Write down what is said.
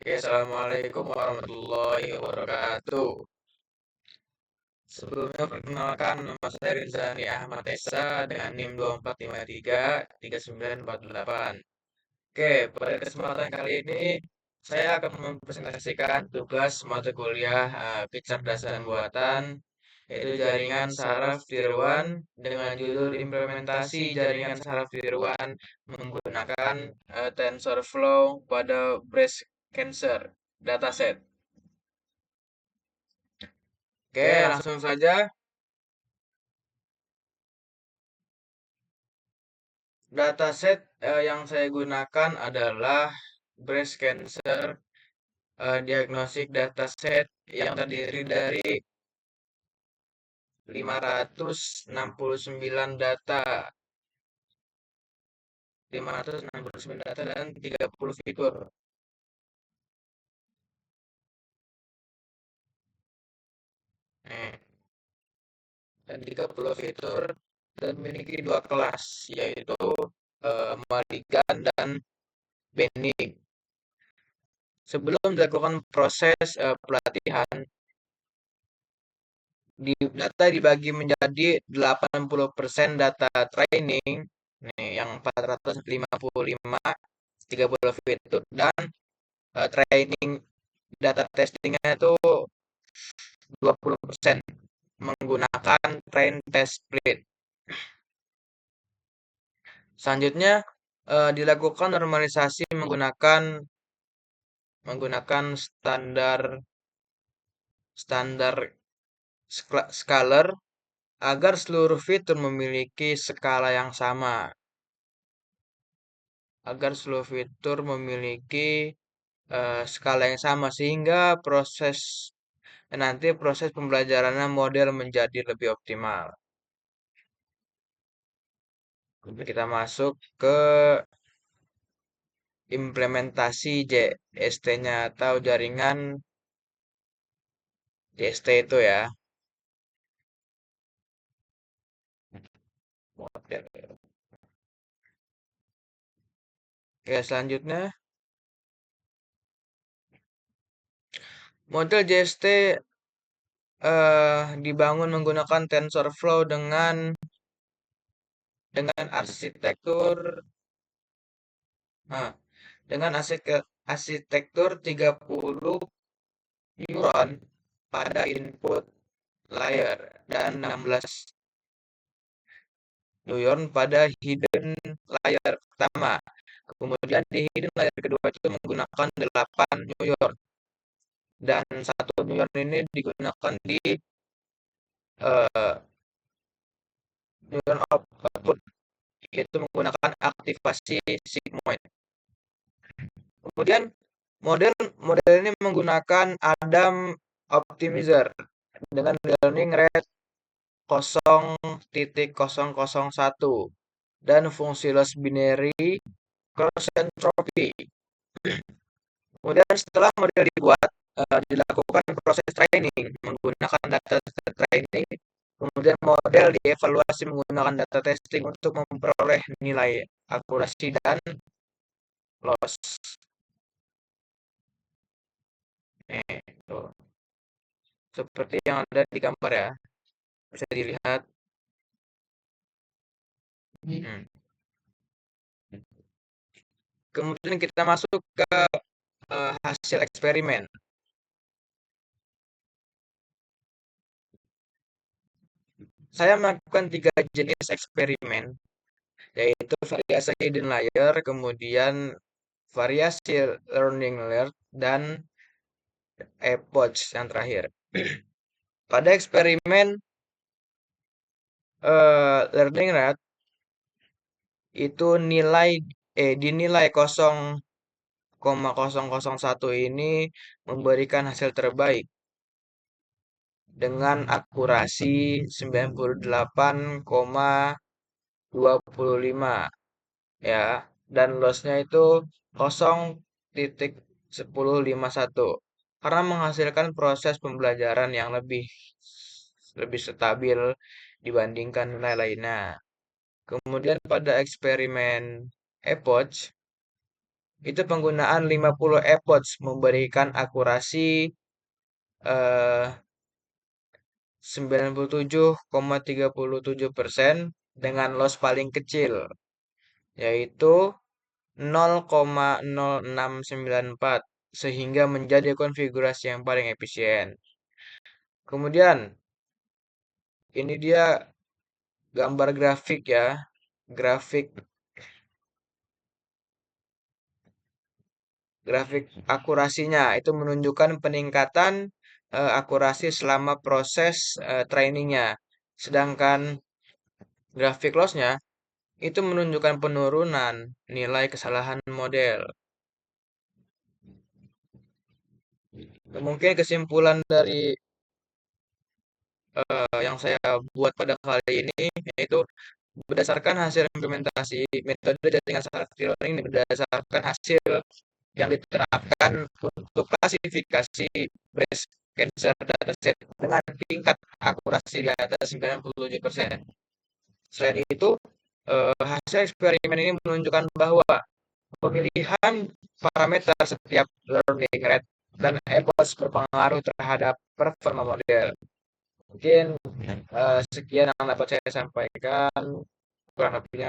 Oke, Assalamualaikum warahmatullahi wabarakatuh. Sebelumnya perkenalkan nama saya Rizani Ahmad Esa dengan NIM 2453 3948. Oke, pada kesempatan kali ini saya akan mempresentasikan tugas mata kuliah kecerdasan buatan yaitu jaringan saraf tiruan dengan judul implementasi jaringan saraf tiruan menggunakan TensorFlow pada breast cancer dataset. Oke, langsung saja. Dataset yang saya gunakan adalah breast cancer diagnostic dataset yang terdiri dari 569 data, 569 data dan 30 fitur. Nih, dan 30 fitur dan memiliki dua kelas yaitu maligan dan benign. Sebelum dilakukan proses pelatihan, data dibagi menjadi 80% data training, nih yang 455, 30 fitur, dan training data testingnya itu 20% menggunakan train test split. Selanjutnya dilakukan normalisasi menggunakan standar standar scalar agar seluruh fitur memiliki skala yang sama. Agar seluruh fitur memiliki skala yang sama sehingga nanti proses pembelajarannya model menjadi lebih optimal. Kemudian kita masuk ke implementasi JST-nya atau jaringan JST itu ya. Model. Oke, selanjutnya model JST dibangun menggunakan TensorFlow dengan arsitektur nah, dengan arsitektur 30 neuron pada input layer dan 16 neuron pada hidden layer pertama. Kemudian di hidden layer kedua itu menggunakan 8 neuron dan satu neuron ini digunakan di uh, neuron output yaitu menggunakan aktivasi sigmoid. Kemudian model model ini menggunakan Adam Optimizer dengan learning rate 0,001 dan fungsi loss binary cross entropy. Kemudian setelah model dibuat, dilakukan proses training menggunakan data training, kemudian model dievaluasi menggunakan data testing untuk memperoleh nilai akurasi dan loss. Nih, tuh. Seperti yang ada di gambar ya, bisa dilihat. Hmm. Kemudian kita masuk ke hasil eksperimen. Saya melakukan 3 jenis eksperimen, yaitu variasi hidden layer, kemudian variasi learning layer, dan epoch yang terakhir. Pada eksperimen learning rate itu dinilai 0,001 ini memberikan hasil terbaik dengan akurasi 98,25 ya, dan lossnya itu 0,1051 karena menghasilkan proses pembelajaran yang lebih stabil dibandingkan nilai lainnya. Kemudian pada eksperimen epoch itu penggunaan 50 epoch memberikan akurasi eh, 97,37% dengan loss paling kecil, yaitu 0,0694, sehingga menjadi konfigurasi yang paling efisien. Kemudian, ini dia gambar grafik ya, grafik grafik akurasinya itu menunjukkan peningkatan akurasi selama proses trainingnya. Sedangkan grafik lossnya itu menunjukkan penurunan nilai kesalahan model. Mungkin kesimpulan dari yang saya buat pada kali ini yaitu berdasarkan hasil implementasi metode jaringan sakti learning ini berdasarkan hasil yang diterapkan untuk klasifikasi breast cancer dataset dengan tingkat akurasi di atas 97%. Selain itu, hasil eksperimen ini menunjukkan bahwa pemilihan parameter setiap learning rate dan epoch berpengaruh terhadap performa model. Mungkin sekian yang dapat saya sampaikan. Kurang lebihnya